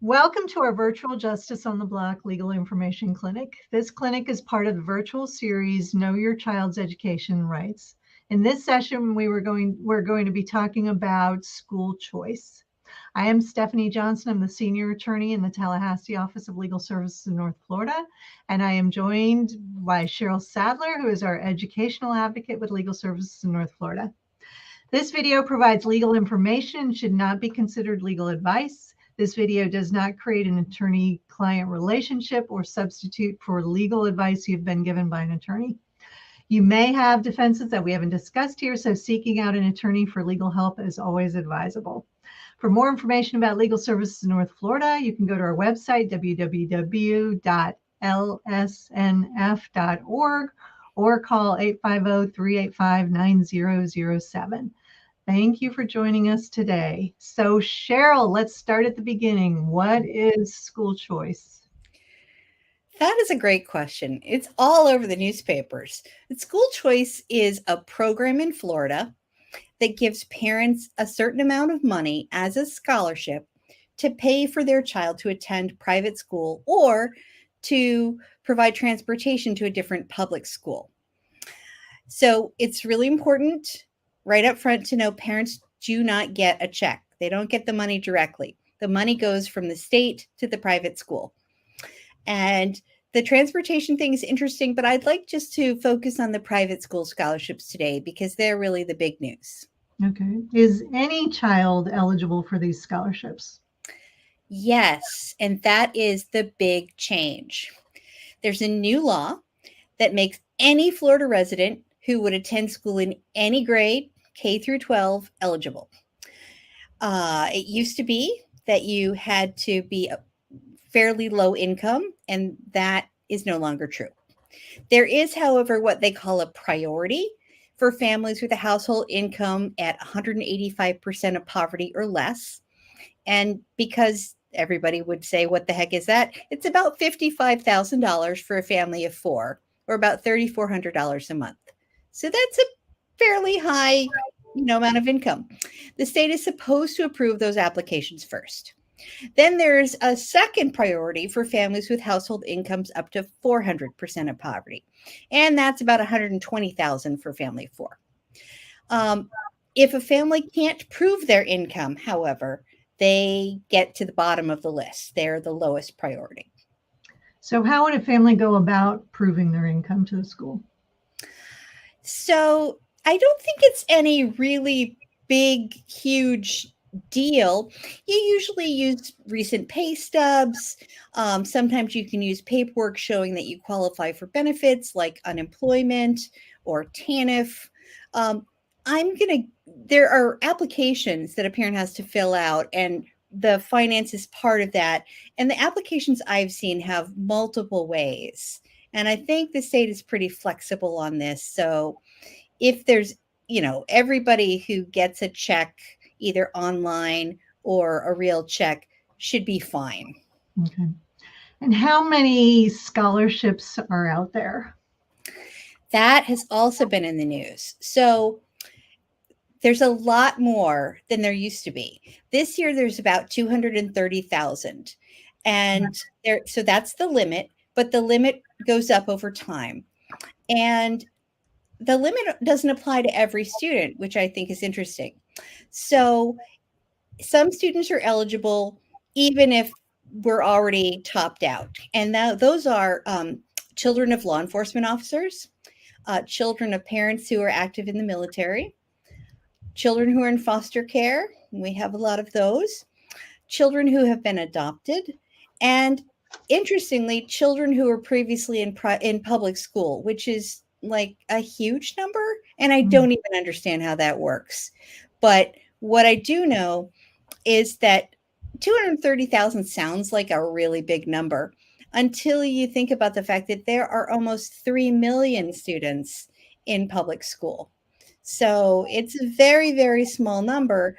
Welcome to our virtual Justice on the Block Legal Information Clinic. This clinic is part of the virtual series Know Your Child's Education Rights. In this session, we're going to be talking about school choice. I am Stephanie Johnson. I'm the senior attorney in the Tallahassee Office of Legal Services in North Florida, and I am joined by Cheryl Sadler, who is our educational advocate with Legal Services in North Florida. This video provides legal information and should not be considered legal advice. This video does not create an attorney-client relationship or substitute for legal advice you've been given by an attorney. You may have defenses that we haven't discussed here, so seeking out an attorney for legal help is always advisable. For more information about Legal Services in North Florida, you can go to our website, www.lsnf.org, or call 850-385-9007. Thank you for joining us today. So Cheryl, let's start at the beginning. What is school choice? That is a great question. It's all over the newspapers. School choice is a program in Florida that gives parents a certain amount of money as a scholarship to pay for their child to attend private school or to provide transportation to a different public school. So it's really important right up front to know parents do not get a check. They don't get the money directly. The money goes from the state to the private school. And the transportation thing is interesting, but I'd like just to focus on the private school scholarships today because they're really the big news. Okay. Is any child eligible for these scholarships? Yes, and that is the big change. There's a new law that makes any Florida resident who would attend school in any grade, K through 12, eligible. It used to be that you had to be fairly low income, and that is no longer true. There is, however, what they call a priority for families with a household income at 185% of poverty or less. And because everybody would say, what the heck is that? It's about $55,000 for a family of four, or about $3,400 a month. So that's a fairly high, amount of income. The state is supposed to approve those applications first. Then there's a second priority for families with household incomes up to 400% of poverty. And that's about $120,000 for family of four. If a family can't prove their income, however, they get to the bottom of the list. They're the lowest priority. So how would a family go about proving their income to the school? So I don't think it's any really big, huge deal. You usually use recent pay stubs. Sometimes you can use paperwork showing that you qualify for benefits like unemployment or TANF. There are applications that a parent has to fill out, and the finance is part of that. And the applications I've seen have multiple ways. And I think the state is pretty flexible on this. So if there's, everybody who gets a check either online or a real check should be fine. Okay. And how many scholarships are out there? That has also been in the news. So there's a lot more than there used to be. This year, there's about 230,000. And so that's the limit, but the limit goes up over time. And the limit doesn't apply to every student, which I think is interesting. So some students are eligible even if we're already topped out. And those are children of law enforcement officers, children of parents who are active in the military, children who are in foster care. We have a lot of those. Children who have been adopted. And interestingly, children who were previously in public school, which is like a huge number. And I don't even understand how that works. But what I do know is that 230,000 sounds like a really big number until you think about the fact that there are almost 3 million students in public school. So it's a very, very small number,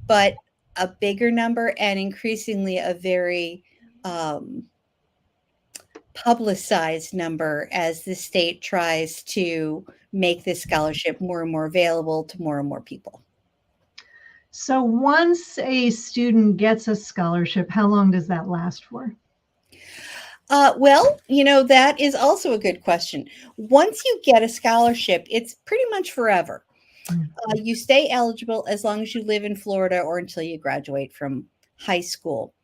but a bigger number and increasingly a very publicized number as the state tries to make this scholarship more and more available to more and more people. So once a student gets a scholarship, how long does that last for? Well, that is also a good question. Once you get a scholarship, it's pretty much forever. You stay eligible as long as you live in Florida or until you graduate from high school.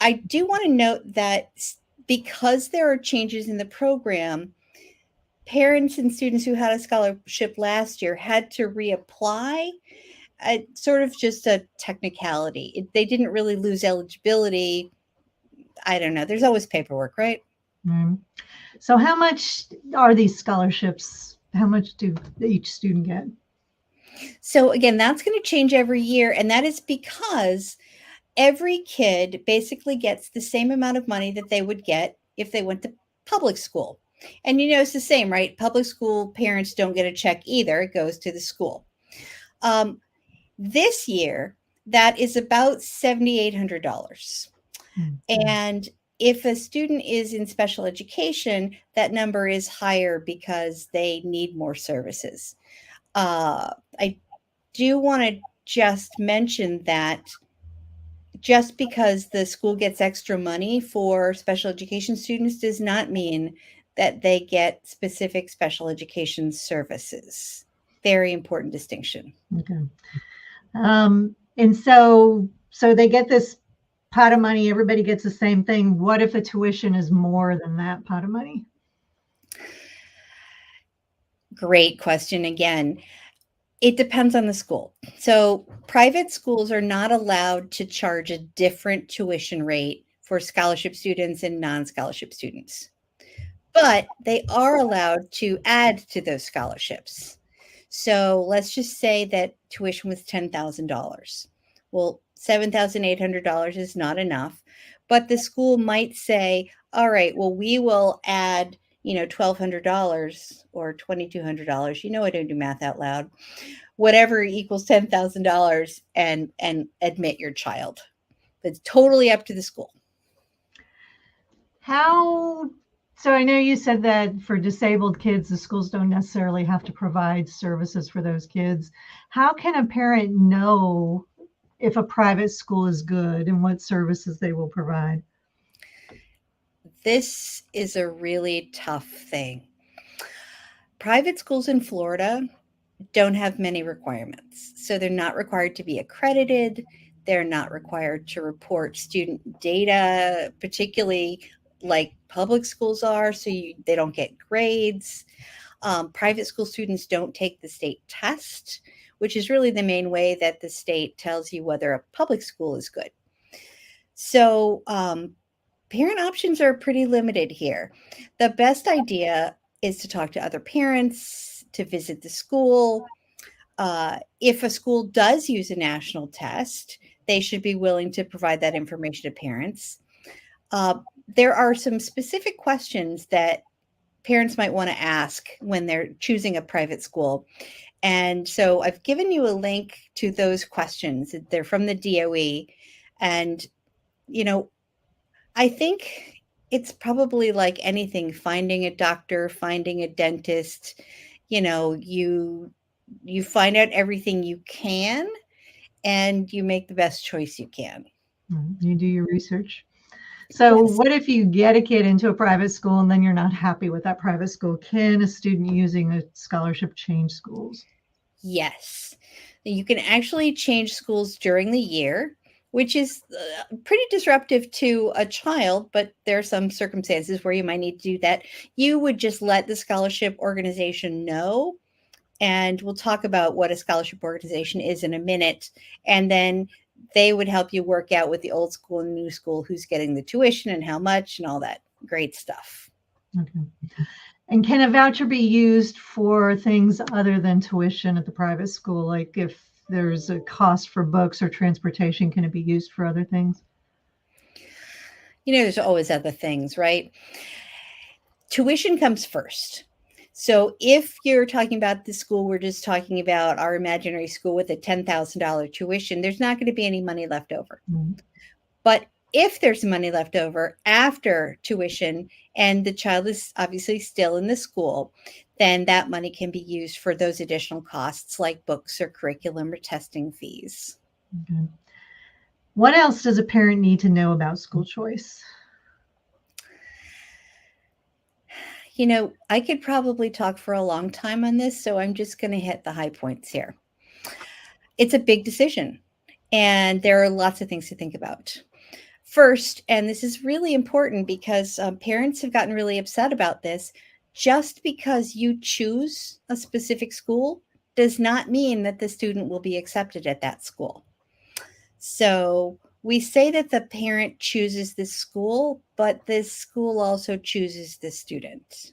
I do want to note that because there are changes in the program, parents and students who had a scholarship last year had to reapply. Sort of just a technicality. They didn't really lose eligibility. I don't know. There's always paperwork, right? Mm. So how much are these scholarships? How much do each student get? So again, that's going to change every year. And that is because every kid basically gets the same amount of money that they would get if they went to public school. And it's the same, right? Public school parents don't get a check either. It goes to the school. This year, that is about $7,800. And if a student is in special education, that number is higher because they need more services. I do want to just mention that just because the school gets extra money for special education students does not mean that they get specific special education services. Very important distinction. Okay. And so they get this pot of money, everybody gets the same thing. What if a tuition is more than that pot of money? Great question again. It depends on the school. So private schools are not allowed to charge a different tuition rate for scholarship students and non-scholarship students. But they are allowed to add to those scholarships. So let's just say that tuition was $10,000. Well, $7,800 is not enough, but the school might say, all right, well, we will add, $1,200 or $2,200. I don't do math out loud. Whatever equals $10,000 and admit your child. It's totally up to the school. So I know you said that for disabled kids, the schools don't necessarily have to provide services for those kids. How can a parent know if a private school is good and what services they will provide? This is a really tough thing. Private schools in Florida don't have many requirements. So they're not required to be accredited. They're not required to report student data, particularly like public schools are, so they don't get grades. Private school students don't take the state test, which is really the main way that the state tells you whether a public school is good. So parent options are pretty limited here. The best idea is to talk to other parents, to visit the school. If a school does use a national test, they should be willing to provide that information to parents. There are some specific questions that parents might want to ask when they're choosing a private school. And so I've given you a link to those questions. They're from the DOE. And, I think it's probably like anything, finding a doctor, finding a dentist, you find out everything you can and you make the best choice you can. You do your research. So Yes. what if you get a kid into a private school and then you're not happy with that private school? Can a student using a scholarship change schools? Yes. You can actually change schools during the year, which is pretty disruptive to a child, but there are some circumstances where you might need to do that. You would just let the scholarship organization know, and we'll talk about what a scholarship organization is in a minute. And then they would help you work out with the old school and new school who's getting the tuition and how much and all that great stuff. Okay. And can a voucher be used for things other than tuition at the private school? Like if there's a cost for books or transportation, can it be used for other things? There's always other things, right? Tuition comes first. So if you're talking about the school, we're just talking about our imaginary school with a $10,000 tuition, there's not going to be any money left over. But if there's money left over after tuition and the child is obviously still in the school, then that money can be used for those additional costs like books or curriculum or testing fees. Okay. What else does a parent need to know about school choice? You know, I could probably talk for a long time on this, so I'm just going to hit the high points here. It's a big decision, and there are lots of things to think about. First, and this is really important because parents have gotten really upset about this, just because you choose a specific school does not mean that the student will be accepted at that school. So we say that the parent chooses the school, but this school also chooses the student.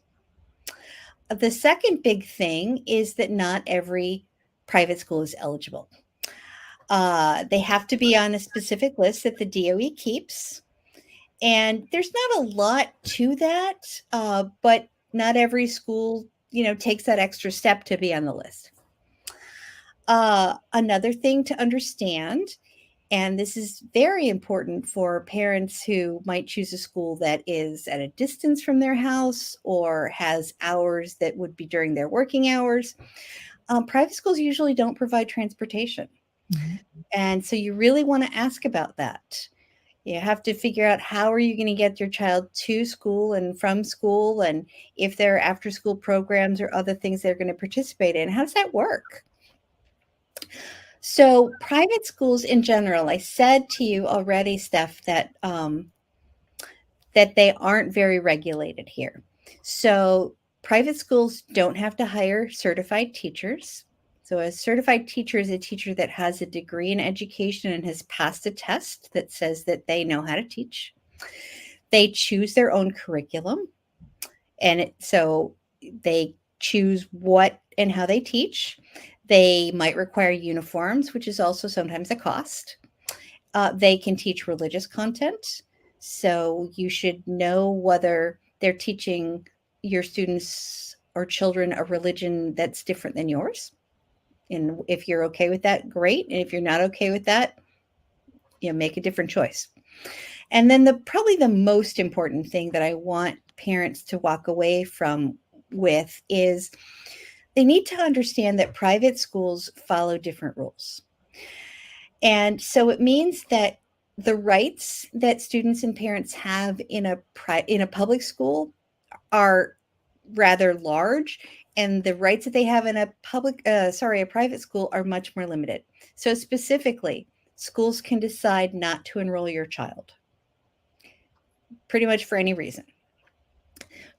The second big thing is that not every private school is eligible. They have to be on a specific list that the DOE keeps. And there's not a lot to that, but not every school, takes that extra step to be on the list. Another thing to understand, and this is very important for parents who might choose a school that is at a distance from their house or has hours that would be during their working hours. Private schools usually don't provide transportation. Mhm. And so you really want to ask about that. You have to figure out how are you going to get your child to school and from school, and if there are after school programs or other things they're going to participate in. How does that work? So private schools in general, I said to you already, Steph, that that they aren't very regulated here. So private schools don't have to hire certified teachers. So a certified teacher is a teacher that has a degree in education and has passed a test that says that they know how to teach. They choose their own curriculum, and so they choose what and how they teach. They might require uniforms, which is also sometimes a cost. They can teach religious content. So you should know whether they're teaching your students or children a religion that's different than yours. And if you're okay with that, great. And if you're not okay with that, make a different choice. And then probably the most important thing that I want parents to walk away from with is they need to understand that private schools follow different rules. And so it means that the rights that students and parents have in a public school are rather large, and the rights that they have in a private school are much more limited. So specifically, schools can decide not to enroll your child pretty much for any reason.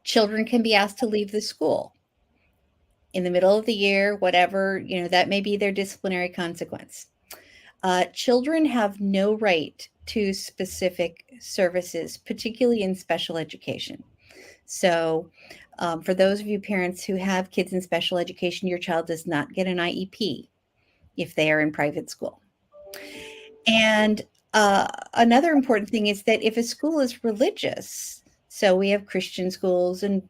Children can be asked to leave the school in the middle of the year, whatever, that may be their disciplinary consequence. Children have no right to specific services, particularly in special education. So for those of you parents who have kids in special education, your child does not get an IEP if they are in private school. And another important thing is that if a school is religious, so we have Christian schools and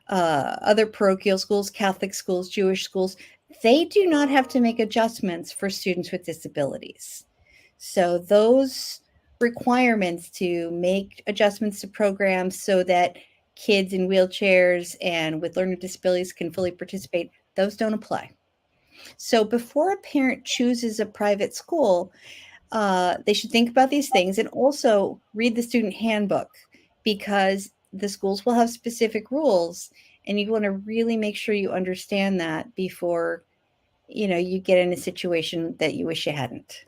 other parochial schools, Catholic schools, Jewish schools, they do not have to make adjustments for students with disabilities. So those requirements to make adjustments to programs so that kids in wheelchairs and with learning disabilities can fully participate, those don't apply. So before a parent chooses a private school, they should think about these things and also read the student handbook, because the schools will have specific rules and you want to really make sure you understand that before you get in a situation that you wish you hadn't.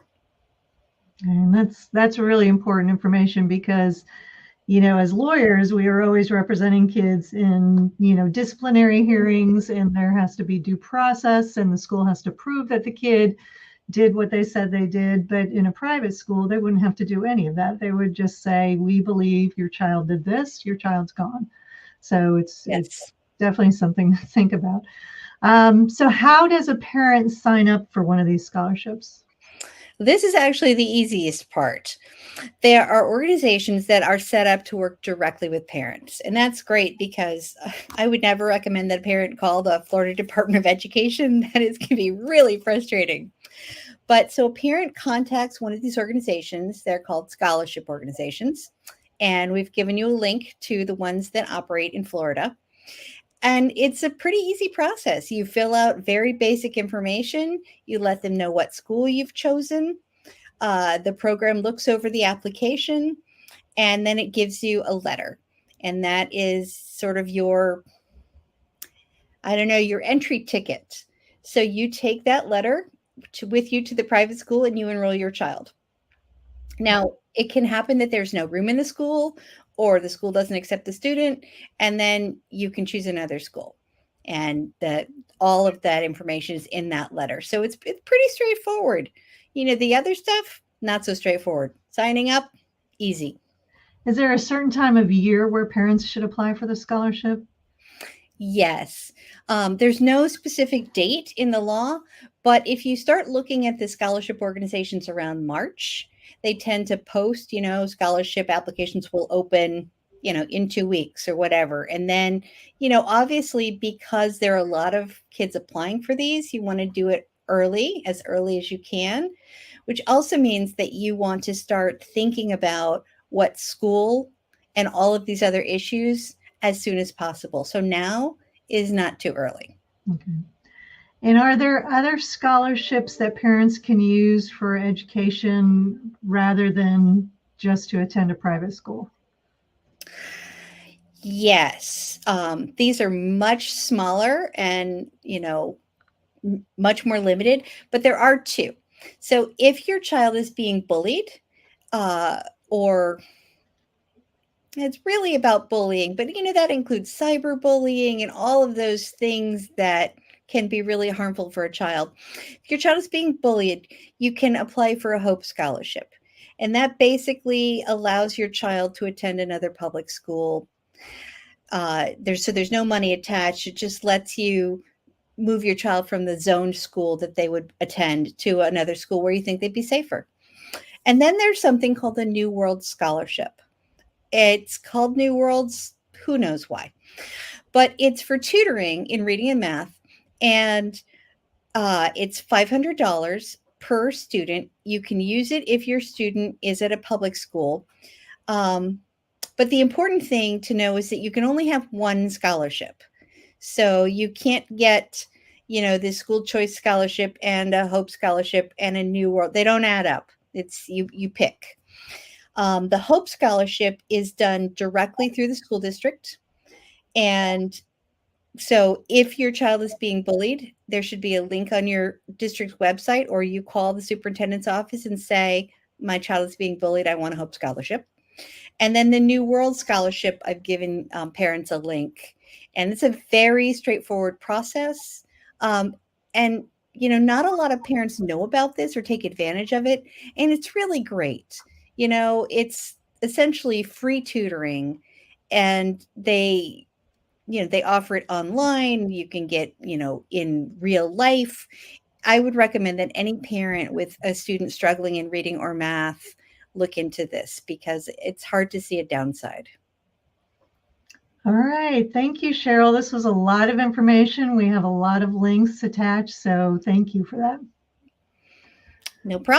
And that's really important information because, as lawyers, we are always representing kids in, disciplinary hearings, and there has to be due process, and the school has to prove that the kid did what they said they did. But in a private school, they wouldn't have to do any of that. They would just say, we believe your child did this, your child's gone. So it's definitely something to think about. So how does a parent sign up for one of these scholarships? This is actually the easiest part. There are organizations that are set up to work directly with parents. And that's great because I would never recommend that a parent call the Florida Department of Education. That is going to be really frustrating. But so a parent contacts one of these organizations. They're called scholarship organizations. And we've given you a link to the ones that operate in Florida. And it's a pretty easy process. You fill out very basic information. You let them know what school you've chosen. The program looks over the application, and then it gives you a letter. And that is sort of your, I don't know, your entry ticket. So you take that letter with you to the private school and you enroll your child. Now, it can happen that there's no room in the school or the school doesn't accept the student, and then you can choose another school. And that all of that information is in that letter. So it's pretty straightforward. The other stuff, not so straightforward. Signing up, easy. Is there a certain time of year where parents should apply for the scholarship? Yes. There's no specific date in the law, but if you start looking at the scholarship organizations around March, they tend to post, scholarship applications will open, in 2 weeks or whatever. And then, obviously, because there are a lot of kids applying for these, you want to do it as early as you can, which also means that you want to start thinking about what school and all of these other issues as soon as possible. So now is not too early. Okay. And are there other scholarships that parents can use for education rather than just to attend a private school? Yes. These are much smaller and, much more limited, but there are two. So if your child is being bullied, or it's really about bullying, but that includes cyberbullying and all of those things that can be really harmful for a child. If your child is being bullied, you can apply for a Hope Scholarship. And that basically allows your child to attend another public school. There's no money attached. It just lets you move your child from the zoned school that they would attend to another school where you think they'd be safer. And then there's something called the New World Scholarship. It's called New Worlds, who knows why, but it's for tutoring in reading and math. And it's $500 per student. You can use it if your student is at a public school. But the important thing to know is that you can only have one scholarship. So you can't get, this school choice scholarship and a Hope Scholarship and a New World. They don't add up. It's you pick. The Hope Scholarship is done directly through the school district. And so if your child is being bullied, there should be a link on your district's website, or you call the superintendent's office and say, my child is being bullied, I want a Hope Scholarship. And then the New World Scholarship, I've given parents a link. And it's a very straightforward process. And, not a lot of parents know about this or take advantage of it. And it's really great. It's essentially free tutoring, and they offer it online. You can get, in real life. I would recommend that any parent with a student struggling in reading or math look into this, because it's hard to see a downside. All right. Thank you, Cheryl. This was a lot of information. We have a lot of links attached, so thank you for that. No problem.